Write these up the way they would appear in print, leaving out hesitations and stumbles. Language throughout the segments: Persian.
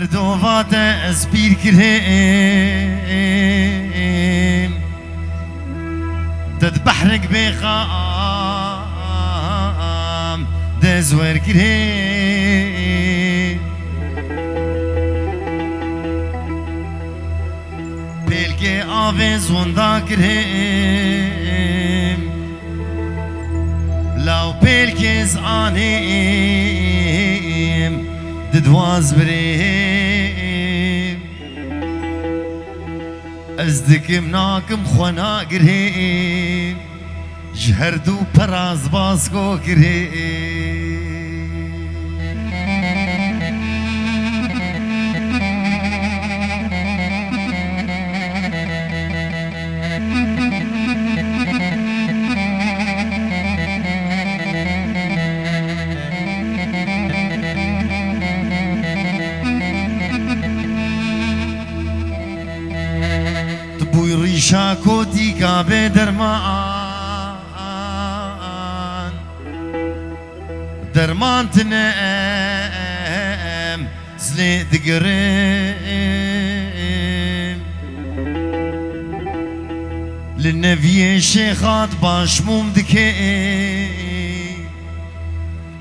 دردوات اسبیر کریم دد بحرك بخام دزور کریم بلکه آویز وندا کریم لو بلکه زانیم ددواز بریم از دکم ناکم خوانا گریم جهردو پراز باز کو گریم بوی ریشا کودی کابه درمان تنم زلی دگرم لنبی شیخات باش موم دکی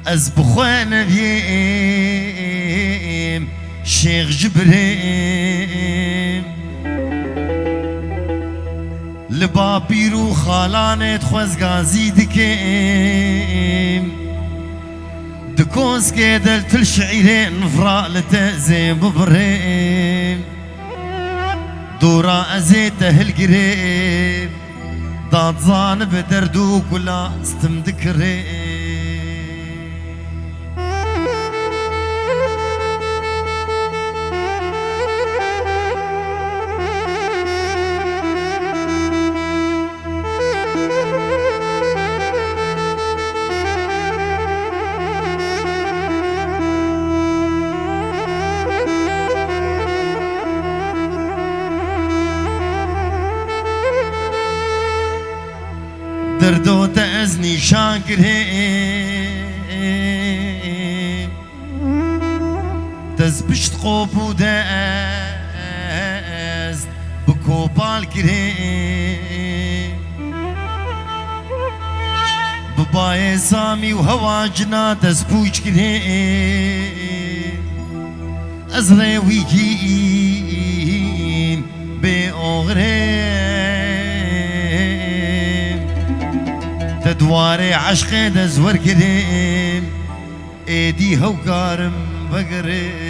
از بخواه نبیم شیخ جبریم لبا پیرو خالانت خوزگازی دکیم دکوز که دل تل شعیرین نفرا لتأزی ببریم دورا ازی تهل گریم داد زان بدردو کلا استم دکریم دردو تأز نشان کریم تز بشت قوبو دست بکوبال کریم ببای سامی و هوا جنا تز پوچ کریم از روی کیم به آغریم دواري عشقي دزور كريم ايدي هوكارم بقريم